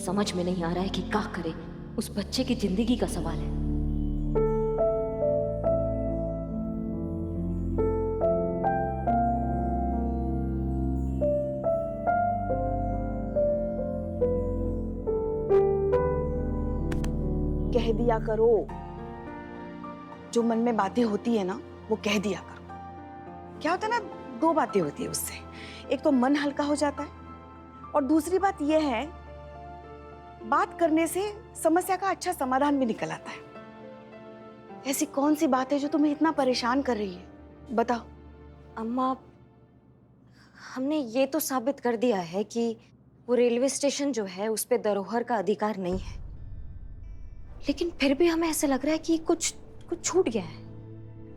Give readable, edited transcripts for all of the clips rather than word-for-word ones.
समझ में नहीं आ रहा है कि क्या करे। उस बच्चे की जिंदगी का सवाल है। कह दिया करो, जो मन में बातें होती है ना वो कह दिया करो। क्या होता है ना, दो बातें होती है उससे, एक तो मन हल्का हो जाता है और दूसरी बात यह है, बात करने से समस्या का अच्छा समाधान भी निकल आता है। ऐसी कौन सी बात है जो तुम्हें इतना परेशान कर रही है, बताओ। अम्मा, हमने ये तो साबित कर दिया है कि वो रेलवे स्टेशन जो है उस पे धरोहर का अधिकार नहीं है, लेकिन फिर भी हमें ऐसे लग रहा है कि कुछ कुछ छूट गया है।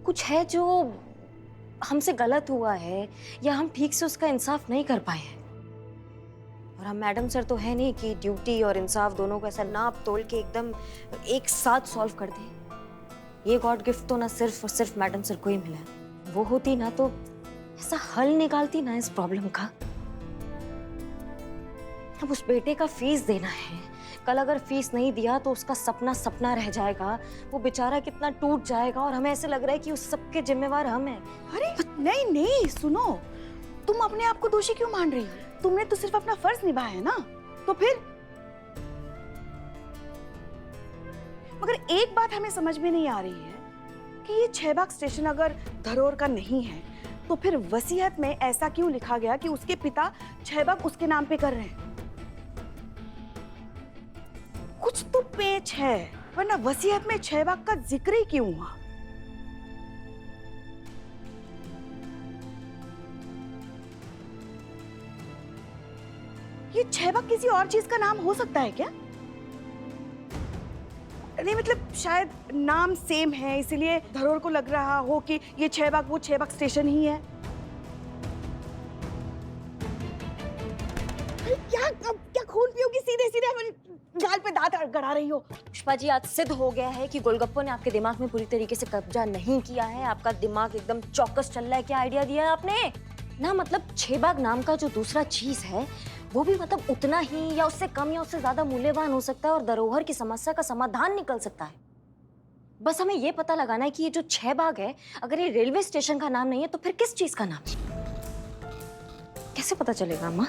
कुछ है जो हमसे गलत हुआ है या हम ठीक से उसका इंसाफ नहीं कर पाए हैं। और हम मैडम सर तो है नहीं कि ड्यूटी और इंसाफ दोनों को ऐसा नाप तोल के एकदम एक साथ सॉल्व कर दें। ये गॉड गिफ्ट तो ना सिर्फ और सिर्फ मैडम सर को ही मिला है। वो होती ना तो ऐसा हल निकालती ना इस प्रॉब्लम का। अब उस बेटे का फीस देना है, कल अगर फीस नहीं दिया तो उसका सपना सपना रह जाएगा, वो बेचारा कितना टूट जाएगा और हमें ऐसे लग रहा है कि उस सब के जिम्मेवार हम हैं। अरे नहीं नहीं, सुनो, तुम अपने आप को दोषी क्यों मान रही हो? तुमने तो सिर्फ अपना फर्ज निभाया है ना, तो फिर? मगर एक बात हमें समझ में नहीं आ रही है कि ये छहबाग स्टेशन अगर धरोहर का नहीं है तो फिर वसीयत में ऐसा क्यों लिखा गया कि उसके पिता छहबाग उसके नाम पे कर रहे हैं? कुछ तो पेच है, वरना वसीयत में छहबाग का जिक्र ही क्यों हुआ? ये छहबाग किसी और चीज का नाम हो सकता है क्या? नहीं मतलब शायद नाम सेम है इसलिए धरोहर को लग रहा हो कि ये छहबाग वो छहबाग स्टेशन ही है। क्या खून पियोगी? सीधे सीधे गाल पे दांत गड़ा रही हो। पुष्पा जी, आज सिद्ध हो गया है कि गोलगप्पों ने आपके दिमाग में पूरी तरीके से कब्जा नहीं किया है। आपका दिमाग एकदम चौकस चल रहा है। क्या आइडिया दिया है आपने ना? मतलब छहबाग नाम का जो दूसरा चीज है वो भी मतलब उतना ही या उससे कम या उससे ज्यादा मूल्यवान हो सकता है और धरोहर की समस्या का समाधान निकल सकता है। बस हमें ये पता लगाना है कि ये जो छहबाग है, अगर ये रेलवे स्टेशन का नाम नहीं है तो फिर किस चीज का नाम है? कैसे पता चलेगा अम्मा?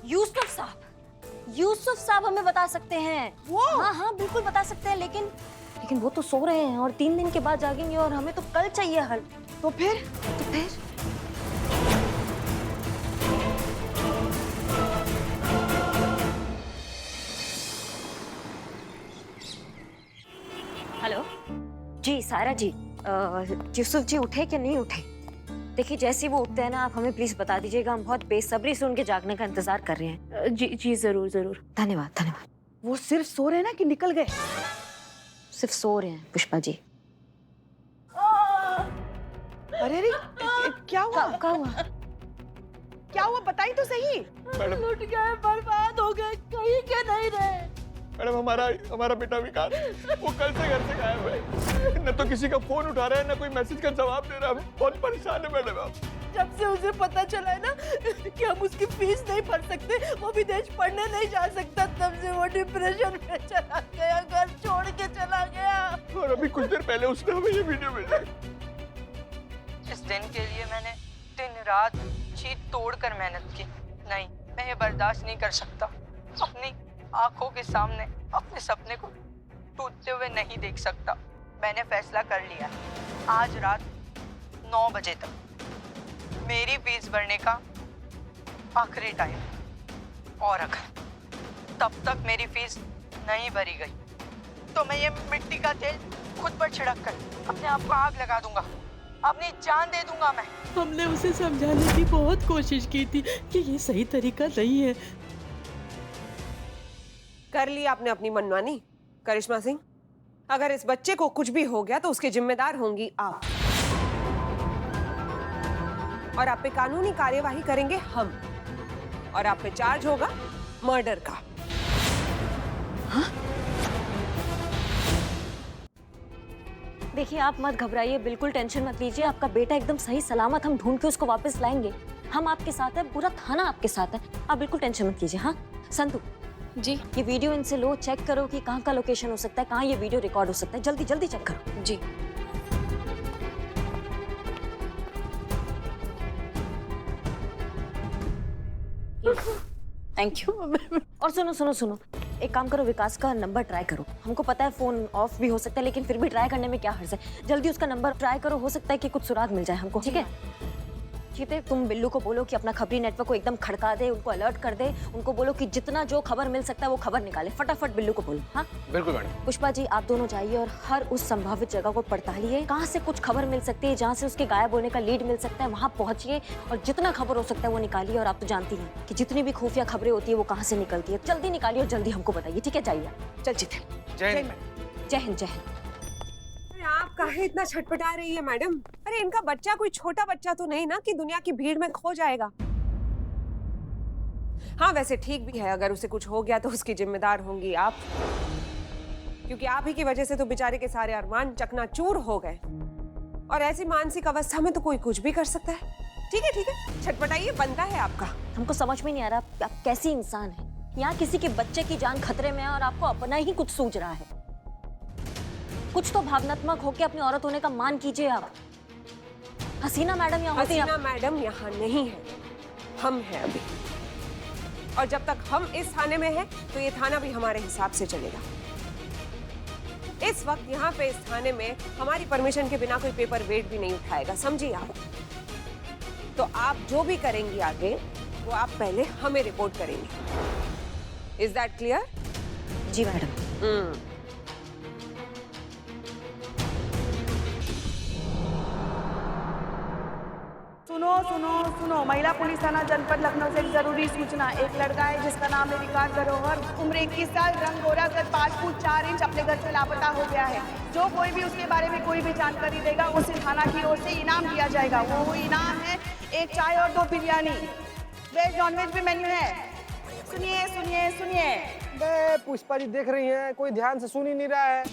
यूसुफ साहब हमें बता सकते हैं। वो? हाँ हाँ बिल्कुल बता सकते हैं, लेकिन वो तो सो रहे हैं और 3 दिन के बाद जागेंगे और हमें तो कल चाहिए हल। तो फिर हेलो जी, सायरा जी, यूसुफ जी उठे कि नहीं उठे? देखिए जैसे ही वो उठते हैं ना, आप हमें प्लीज बता दीजिएगा। हम बहुत बेसब्री से उनके जागने का इंतजार कर रहे हैं। जी जरूर जरूर। धन्यवाद धन्यवाद। वो सिर्फ सो रहे हैं ना कि निकल गए? सिर्फ सो रहे हैं पुष्पा जी। अरे अरे क्या हुआ? क्या हुआ? क्या हुआ बताई तो सही। मैडम लुट गए, बर्बाद हो गए, कहीं के नहीं रहे। मैडम, हमारा बेटा विकास वो कल से घर से गायब है। न तो किसी का फोन उठा रहा है, न कोई मैसेज का जवाब दे रहा है। बहुत परेशान है मैडम। आप जब से उसे पता चला है ना कि हम उसकी फीस नहीं भर सकते, वो विदेश पढ़ने नहीं जा सकता, तब से वो डिप्रेशन में चला गया, घर छोड़ के चला गया। और अभी कुछ देर पहले उसने हमें ये वीडियो भेजा। इस दिन के लिए मैंने दिन रात जी तोड़ कर मेहनत की। नहीं, मैं ये बर्दाश्त नहीं कर सकता। अपनी आंखों के सामने अपने सपने को टूटते हुए नहीं देख सकता। मैंने फैसला कर लिया है, आज रात 9 बजे तक मेरी फीस भरने का आखिरी टाइम। और अगर तब तक मेरी फीस नहीं भरी गई तो मैं ये मिट्टी का तेल खुद पर छिड़क कर अपने आप को आग लगा दूंगा, अपनी जान दे दूंगा मैं। हमने उसे समझाने की बहुत कोशिश की थी कि ये सही तरीका नहीं है। कर ली आपने अपनी मनमानी करिश्मा सिंह। अगर इस बच्चे को कुछ भी हो गया तो उसके जिम्मेदार होंगी आप, और आप पे कानूनी कार्यवाही करेंगे हम, और आप पे चार्ज होगा मर्डर का। हाँ? देखिए आप मत घबराइए, बिल्कुल टेंशन मत लीजिए। आपका बेटा एकदम सही सलामत, हम ढूंढ के उसको वापस लाएंगे। हम आपके साथ हैं, पूरा थाना आपके साथ है, आप बिल्कुल टेंशन मत कीजिए। हाँ संतु जी ये वीडियो इनसे लो, चेक करो कि कहाँ का लोकेशन हो सकता है, कहाँ ये वीडियो रिकॉर्ड हो सकता है, जल्दी जल्दी चेक करो। जी। Thank you. और सुनो सुनो सुनो, एक काम करो, विकास का नंबर ट्राई करो। हमको पता है फोन ऑफ भी हो सकता है, लेकिन फिर भी ट्राई करने में क्या हर्ज है। जल्दी उसका नंबर ट्राई करो, हो सकता है कि कुछ सुराग मिल जाए हमको। ठीक है चीते, तुम बिल्लू को बोलो कि अपना खबरी नेटवर्क को एकदम खड़का दे, उनको अलर्ट कर दे, उनको बोलो कि जितना जो खबर मिल सकता है वो खबर निकाले। फटाफट बिल्लू को बोलो। हाँ बिल्कुल मैडम। पुष्पा जी आप दोनों जाइए और हर उस संभावित जगह को पड़तालिए, कहाँ से कुछ खबर मिल सकती है, जहाँ से उसके गायब होने का लीड मिल सकता है, वहाँ पहुंचिए और जितना खबर हो सकता है वो निकालिए। और आप तो जानती हैं कि जितनी भी खुफिया खबरें होती है वो कहाँ से निकलती है। जल्दी निकालिए और जल्दी हमको बताइए। ठीक है जाइए। चल जीते। जय जय हिंद। मैडम। जय हिंद। जय हिंद। अरे आप काहे इतना छटपटा रही है मैडम? अरे इनका बच्चा कोई छोटा बच्चा तो नहीं ना कि दुनिया की भीड़ में खो जाएगा। हाँ वैसे ठीक भी है, अगर उसे कुछ हो गया तो उसकी जिम्मेदार होंगी आप, क्योंकि आप ही की वजह से तो बेचारे के सारे अरमान चकनाचूर हो गए। और ऐसी मानसिक अवस्था में तो कोई कुछ भी कर सकता है। ठीक है छटपटाइए, बनता है आपका। हमको समझ में नहीं आ रहा आप कैसी इंसान है। यहाँ किसी के बच्चे की जान खतरे में है और आपको अपना ही कुछ सूझ रहा है। कुछ तो भावनात्मक होकर अपनी औरत होने का मान कीजिए आप। हसीना मैडम यहाँ होती हसीना मैडम यहाँ नहीं है, हम हैं अभी। और जब तक हम इस थाने में हैं तो ये थाना भी हमारे हिसाब से चलेगा। इस वक्त यहाँ पे इस थाने में हमारी परमिशन के बिना कोई पेपर वेट भी नहीं उठाएगा, समझिए आप। तो आप जो भी करेंगी आगे वो आप पहले हमें रिपोर्ट करेंगे। Is that clear? जी मैडम। सुनो सुनो सुनो, महिला पुलिस थाना जनपद लखनऊ से एक जरूरी सूचना। एक लड़का है जिसका नाम है विकास धरोहर, उम्र 21 साल, रंग गोरा, कद 5 फुट 4 इंच, अपने घर से लापता हो गया है। जो कोई भी उसके बारे में कोई भी जानकारी देगा उसे थाना की ओर से इनाम दिया जाएगा। वो इनाम है एक चाय और 2 बिरयानी। वेज नॉन वेज भी मेन्यू है। सुनिए सुनिए सुनिए। बे पुष्पा जी देख रही हैं, कोई ध्यान से सुन ही नहीं रहा है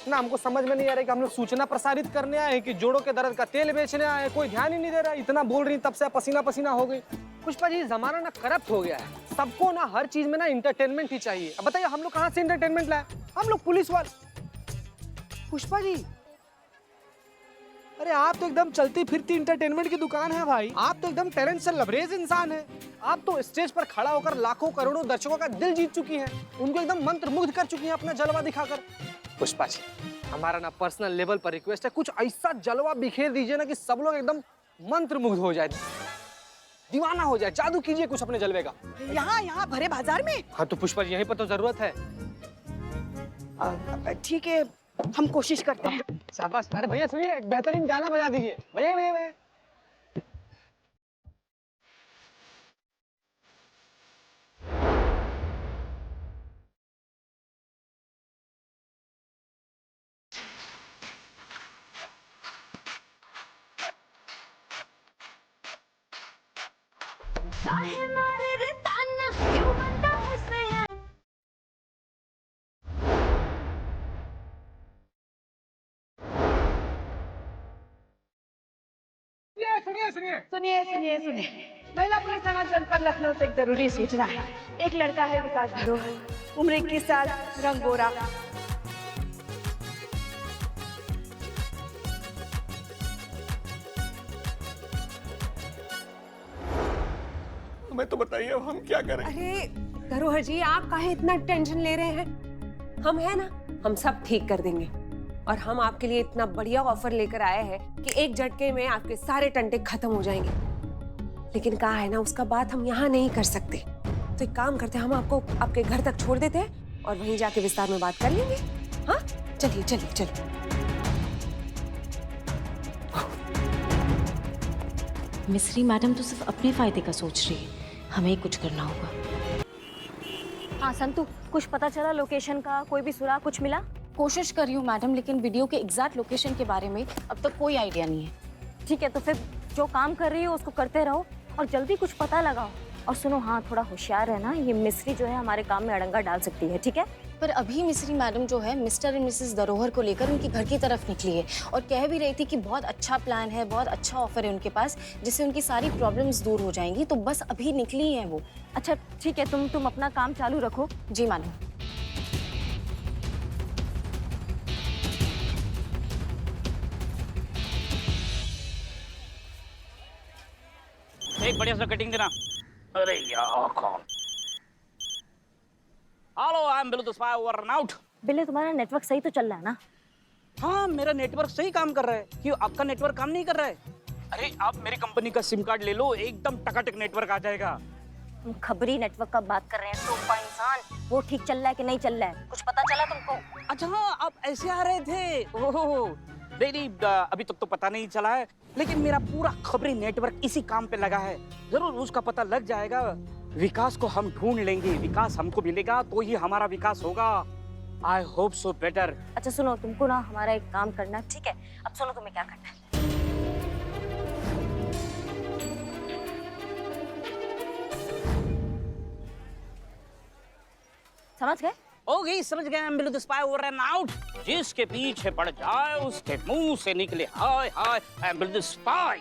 ना। हमको समझ में नहीं आ रहा है कि हम लोग सूचना प्रसारित करने आए हैं कि जोड़ों के दर्द का तेल बेचने आए हैं। कोई ध्यान ही नहीं दे रहा है। इतना बोल रही तब से पसीना पसीना हो गई। पुष्पा जी जमाना ना करप्ट हो गया है। सबको ना हर चीज में ना इंटरटेनमेंट ही चाहिए। अब बताइए हम लोग कहाँ से इंटरटेनमेंट लाए? हम लोग पुलिस वाले। पुष्पा जी अरे आप तो एकदम चलती फिरती इंटरटेनमेंट की दुकान है भाई। आप तो एकदम टैलेंट से लबरेज इंसान है। आप तो स्टेज पर खड़ा होकर लाखों करोड़ों दर्शकों का दिल जीत चुकी हैं, उनको एकदम मंत्र मुग्ध कर चुकी हैं अपना जलवा दिखाकर। पुष्पा जी हमारा ना पर्सनल लेवल पर रिक्वेस्ट है, कुछ ऐसा जलवा बिखेर दीजिए ना कि सब लोग एकदम मंत्र मुग्ध हो जाए, दीवाना हो जाए। जादू कीजिए कुछ अपने जलवे का। यहाँ भरे बाजार में? हाँ तो पुष्पा जी यहीं पर तो जरूरत है। ठीक है, हम कोशिश करते हैं। शाबाश। अरे भैया सुनिए, एक बेहतरीन गाना बजा दीजिए। भैया भैया भैया सुनिए सुनिए सुनिए, महिला पुलिस थाना जनपद लखनऊ से एक जरूरी सूचना है। एक लड़का है विकास धरोहर, उम्र 21 साल, रंग गोरा। हमें तो बताइए अब हम क्या करें। अरे धरोहर जी आप काहे इतना टेंशन ले रहे हैं? हम हैं ना, हम सब ठीक कर देंगे। और हम आपके लिए इतना बढ़िया ऑफर लेकर आए हैं कि एक झटके में आपके सारे टंटे खत्म हो जाएंगे। लेकिन कहा है ना, उसका बात हम यहाँ नहीं कर सकते। तो एक काम करते हैं, हम आपको आपके घर तक छोड़ देते हैं और वहीं जाके विस्तार में बात कर लेंगे। हाँ चलिए चलिए चलिए। मिस्री मैडम तो सिर्फ अपने फायदे का सोच रही है, हमें ही कुछ करना होगा। हाँ संतु, कुछ पता चला लोकेशन का? कोई भी सुराग कुछ मिला? कोशिश कर रही हूँ मैडम, लेकिन वीडियो के एग्जैक्ट लोकेशन के बारे में अब तक कोई आइडिया नहीं है। ठीक है, तो फिर जो काम कर रही हो उसको करते रहो और जल्दी कुछ पता लगाओ। और सुनो, हाँ थोड़ा होशियार है ना, ये मिस्री जो है हमारे काम में अड़ंगा डाल सकती है। ठीक है? पर अभी मिस्री मैडम जो है मिस्टर एंड मिसेस धरोहर को लेकर उनके घर की तरफ निकली है और कह भी रही थी कि बहुत अच्छा प्लान है, बहुत अच्छा ऑफर है उनके पास, जिससे उनकी सारी प्रॉब्लम्स दूर हो जाएंगी। तो बस अभी निकली हैं वो। अच्छा ठीक है, तुम अपना काम चालू रखो। जी मैडम। एक बढ़िया सा कटिंग देना। अरे यार कौन? Hello, I am Billu the spy over and out. बिल्ले, तुम्हारा नेटवर्क सही तो चल रहा है ना? हाँ, मेरा नेटवर्क सही काम कर रहा है। क्यों, आपका नेटवर्क काम नहीं कर रहा है? अरे आप मेरी कंपनी का सिम कार्ड ले लो, एकदम टकाटक नेटवर्क आ जाएगा। तुम खबरी नेटवर्क का बात कर रहे हैं, तो इंसान वो ठीक चल रहा है कि नहीं चल रहा है, कुछ पता चला तुमको? अच्छा हाँ, आप ऐसे आ रहे थे। ओहो, नहीं अभी तक तो पता नहीं चला है, लेकिन मेरा पूरा खबरी नेटवर्क इसी काम पे लगा है। जरूर उसका पता लग जाएगा। विकास को हम ढूंढ लेंगे, विकास हमको मिलेगा तो ही हमारा विकास होगा। I hope so better. अच्छा सुनो, तुमको ना हमारा एक काम करना, ठीक है? अब सुनो तुम्हें क्या करना है। समझ गए? ओके, समझ गए। I'm Billu the spy over and out. जिसके पीछे पड़ जाए उसके मुंह से निकले हाय हाय, I am Billu the spy.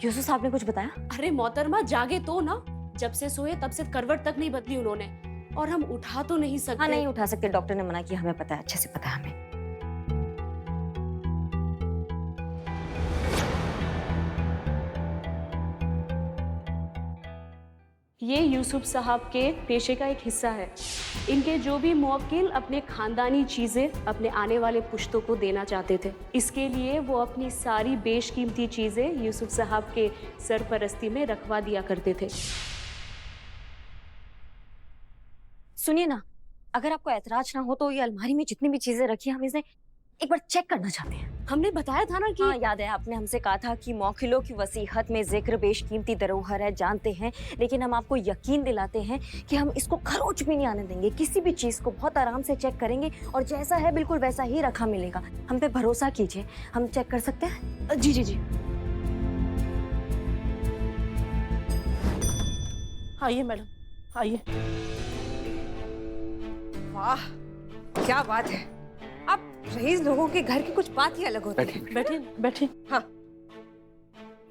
Yusuf साहब ने कुछ बताया? अरे मोहतरमा, जागे तो ना। जब से सोए तब से करवट तक नहीं बदली उन्होंने, और हम उठा तो नहीं सकते। हाँ, नहीं उठा सकते, डॉक्टर ने मना किया। हमें पता है, अच्छे से पता है हमें। ये यूसुफ साहब के पेशे का एक हिस्सा है। इनके जो भी मुवक्किल अपने खानदानी चीजें अपने आने वाले पुश्तों को देना चाहते थे, इसके लिए वो अपनी सारी बेशकीमती चीजें यूसुफ साहब के सरपरस्ती में रखवा दिया करते थे। सुनिए ना, अगर आपको ऐतराज ना हो तो ये अलमारी में जितनी भी चीजें रखी हैं, हम इसे एक बार चेक करना चाहते हैं। हमने बताया था ना कि हाँ, याद है, आपने हमसे कहा था कि मौखिलों की वसीहत में जिक्र बेशकीमती धरोहर है, जानते हैं, लेकिन हम आपको यकीन दिलाते हैं कि हम इसको खरोच भी नहीं आने देंगे। किसी भी चीज को बहुत आराम से चेक करेंगे और जैसा है बिल्कुल वैसा ही रखा मिलेगा। हम पे भरोसा कीजिए, हम चेक कर सकते हैं? जी जी जी। आइए मैडम, आइए। वाह, क्या बात है। अब रईस लोगों के घर की कुछ बात ही अलग होती है। बैठिए बैठिए। हाँ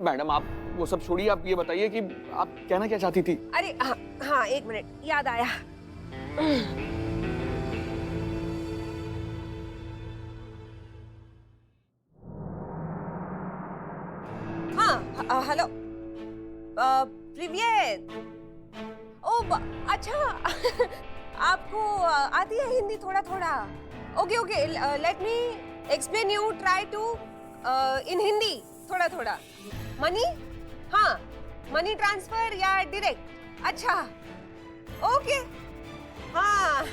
मैडम, आप वो सब छोड़िए, आप ये बताइए कि आप कहना क्या चाहती थी? अरे हाँ, हाँ एक मिनट, याद आया। हाँ, हेलो प्रिवियत। ओ अच्छा, आपको आती है हिंदी थोड़ा थोड़ा? Okay okay, let me explain you, try to in Hindi थोड़ा थोड़ा। मनी, हाँ, मनी ट्रांसफर या डायरेक्ट? अच्छा, ओके, हाँ,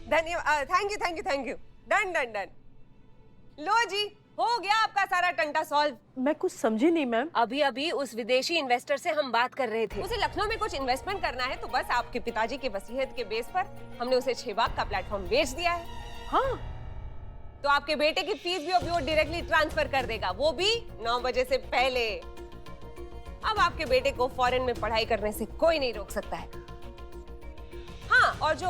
धन्यवाद, thank you. Done done done. लो जी, हो गया आपका सारा टंटा सॉल्व। मैं कुछ समझी नहीं मैम। अभी अभी उस विदेशी इन्वेस्टर से हम बात कर रहे थे। उसे लखनऊ में कुछ इन्वेस्टमेंट करना है, तो बस आपके पिताजी के वसीयत के बेस पर हमने उसे 6 बाग का प्लेटफॉर्म बेच दिया है। हाँ, तो आपके बेटे की फीस भी अभी वो डायरेक्टली ट्रांसफर कर देगा, वो भी 9 बजे से पहले। अब आपके बेटे को फॉरेन में पढ़ाई करने से कोई नहीं रोक सकता है। हाँ, और जो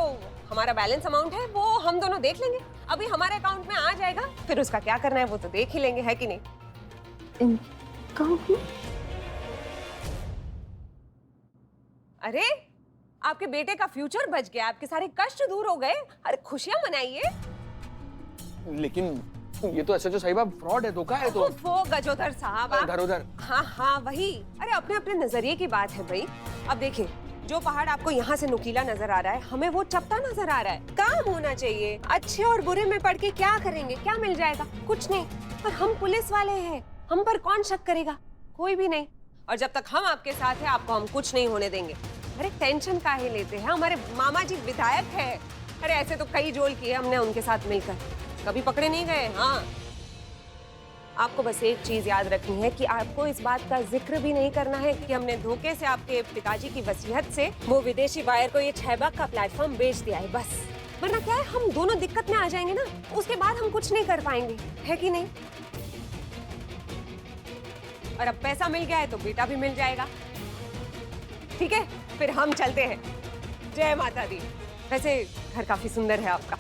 हमारा बैलेंस अमाउंट है वो हम दोनों देख लेंगे, अभी हमारे अकाउंट में आ जाएगा, फिर उसका क्या करना है वो तो देख ही लेंगे, है कि नहीं? अरे आपके बेटे का फ्यूचर बच गया, आपके सारे कष्ट दूर हो गए। अरे खुशियां मनाइए। लेकिन ये तो एसएचओ साहिबा फ्रॉड है, धोखा है। तो वो गजोधर साहब, धरोधर। हाँ हाँ वही। अरे अपने अपने नजरिए की बात है भाई। अब देखिए, जो पहाड़ आपको यहाँ से नुकीला नजर आ रहा है, हमें वो चपटा नजर आ रहा है। काम होना चाहिए। अच्छे और बुरे में पढ़ के क्या करेंगे, क्या मिल जाएगा? कुछ नहीं। पर हम पुलिस वाले हैं, हम पर कौन शक करेगा? कोई भी नहीं। और जब तक हम आपके साथ हैं, आपको हम कुछ नहीं होने देंगे। अरे टेंशन काहे लेते हैं, हमारे मामा जी विधायक है। अरे ऐसे तो कई जोल किए हमने उनके साथ मिलकर, कभी पकड़े नहीं गए। हाँ, आपको बस एक चीज याद रखनी है कि आपको इस बात का जिक्र भी नहीं करना है कि हमने धोखे से आपके पिताजी की वसीयत से वो विदेशी बायर को ये 6 बाग का प्लेटफॉर्म बेच दिया है, बस। वरना क्या है, हम दोनों दिक्कत में आ जाएंगे ना, उसके बाद हम कुछ नहीं कर पाएंगे, है कि नहीं? और अब पैसा मिल गया है तो बेटा भी मिल जाएगा। ठीक है, फिर हम चलते हैं। जय माता दी। वैसे घर काफी सुंदर है आपका।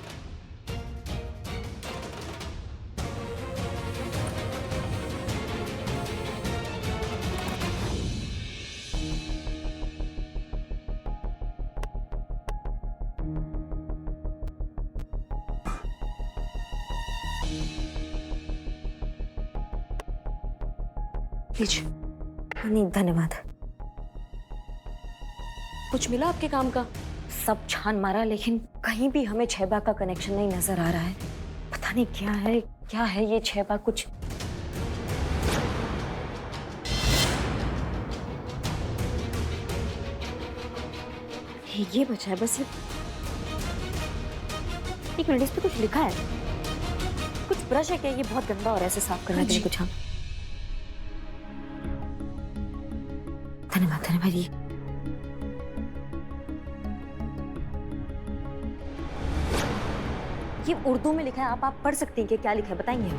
लीजिए। नहीं, धन्यवाद। कुछ मिला आपके काम का? सब छान मारा लेकिन कहीं भी हमें 6 बाग का कनेक्शन नहीं नजर आ रहा है। पता नहीं क्या है ये 6 बाग कुछ। ये बचा है बस ये। एक मिनट, इस पे कुछ लिखा है। कुछ ब्रश है क्या? ये बहुत गंदा हो रहा है इसे साफ करने के लिए कुछ। हाँ, धन्यवाद धन्यवाद। ये उर्दू में लिखा है। आप पढ़ सकती हैं कि क्या लिखा है? बताएंगे?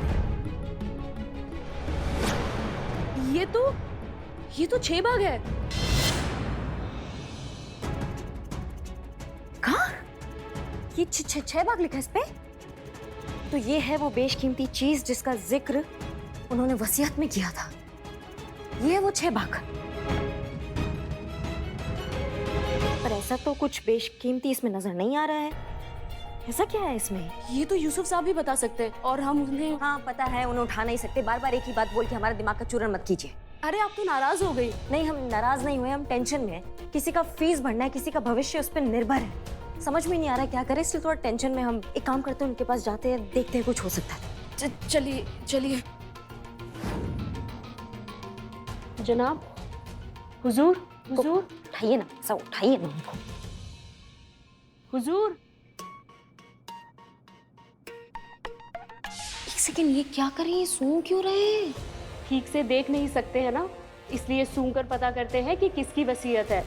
ये तो 6 बाग है। कहाँ? ये 6 बाग लिखा है इस पे? तो ये है वो बेशकीमती चीज जिसका जिक्र उन्होंने वसीयत में किया था। ये है वो 6 बाग। पर ऐसा तो कुछ बेशकीमती इसमें नजर नहीं आ रहा है। ऐसा क्या है इसमें? ये तो यूसुफ साहब भी बता सकते हैं और हम उन्हें। हाँ पता है, उन्हें उठा नहीं सकते। बार बार एक ही बात बोल के हमारा दिमाग का चूरन मत कीजिए। अरे आप तो नाराज हो गई। नहीं, हम नाराज नहीं हुए, हम टेंशन में हैं। किसी का फीस भरना है, किसी का भविष्य उस पर निर्भर है। समझ में नहीं आ रहा क्या करें, इसलिए थोड़ा टेंशन में। हम एक काम करते हैं, उनके पास जाते हैं, देखते हैं कुछ हो सकता है। चलिए चलिए। जनाब, हुजूर हुजूर उठाइए ना, सब उठाइए ना उनको। हुजूर। एक सेकंड, ये क्या कर रही है? सूंघ क्यों रहे हैं? ठीक से देख नहीं सकते हैं ना, इसलिए सूंघ कर पता करते हैं कि किसकी वसीयत है।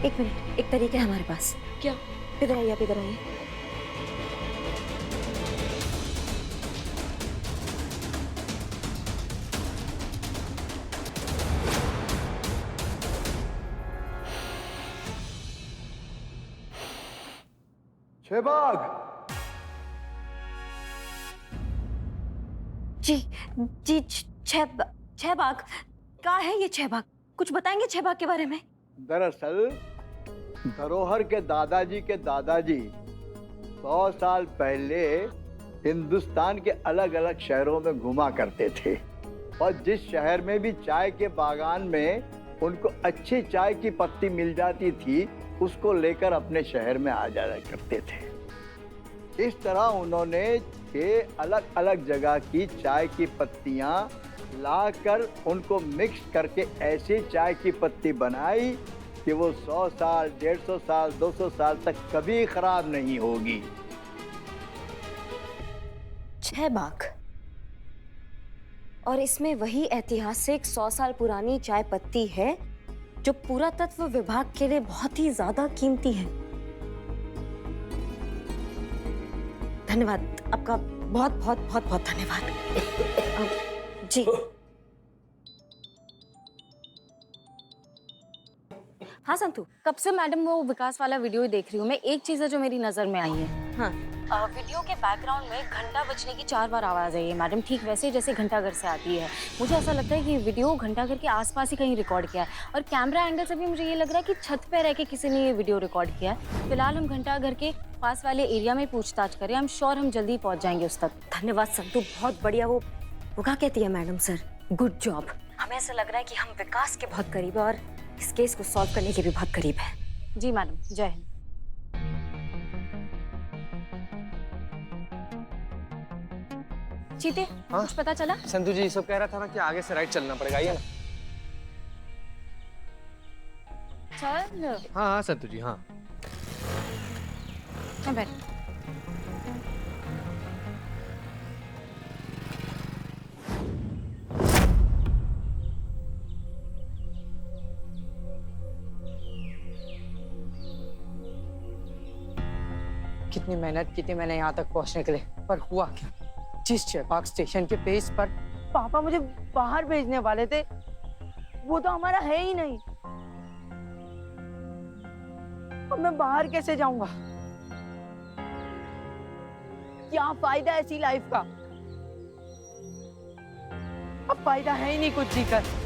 एक मिनट, एक तरीका है हमारे पास। क्या? इधर आइए, आप इधर आइए। शहबाग। जी जी, 6 बाग। क्या है ये 6 बाग? कुछ बताएंगे 6 बाग के बारे में? दरअसल धरोहर के दादाजी 100 साल पहले हिंदुस्तान के अलग अलग शहरों में घुमा करते थे और जिस शहर में भी चाय के बागान में उनको अच्छी चाय की पत्ती मिल जाती थी उसको लेकर अपने शहर में आ जाया करते थे। इस तरह उन्होंने 6 अलग अलग जगह की चाय की पत्तियां लाकर उनको मिक्स करके ऐसी चाय की पत्ती बनाई कि वो 100 साल, 150 साल, 200 साल तक कभी खराब नहीं होगी। 6 बाग, और इसमें वही ऐतिहासिक 100 साल पुरानी चाय पत्ती है जो पुरातत्व विभाग के लिए बहुत ही ज्यादा कीमती है। धन्यवाद आपका, बहुत बहुत बहुत बहुत धन्यवाद। जी हाँ संतू, कब से मैडम वो विकास वाला वीडियो ही देख रही हूँ मैं। एक चीज है जो मेरी नजर में आई है। हाँ, वीडियो के बैकग्राउंड में घंटा बजने की 4 बार आवाज आई है मैडम, ठीक वैसे जैसे घंटाघर से आती है। मुझे ऐसा लगता है कि वीडियो घंटाघर के आसपास ही कहीं रिकॉर्ड किया है और कैमरा एंगल से भी मुझे ये लग रहा है कि छत पे रह के किसी ने ये वीडियो रिकॉर्ड किया है। फिलहाल हम घंटाघर के पास वाले एरिया में पूछताछ करें। आई एम श्योर हम जल्दी पहुंच जाएंगे उस तक। धन्यवाद संतू, बहुत बढ़िया। वो क्या कहती है मैडम सर, गुड जॉब। हमें ऐसा लग रहा है कि हम विकास के बहुत करीब है और इस केस को सॉल्व करने के भी बहुत करीब है। जी मैडम, जय हिंद। चीते, हाँ? कुछ पता चला? संतू जी सब कह रहा था ना कि आगे से राइट चलना पड़ेगा, आइए ना। चल। हाँ हाँ संतू जी, हाँ। बैठ। कितनी मेहनत की थी मैंने यहाँ तक पहुँचने के लिए, पर हुआ क्या? जिस चेपाक स्टेशन के बेस पर पापा मुझे बाहर भेजने वाले थे, वो तो हमारा है ही नहीं। अब मैं बाहर कैसे जाऊंगा? क्या फायदा ऐसी लाइफ का? अब फायदा है ही नहीं कुछ जीकर।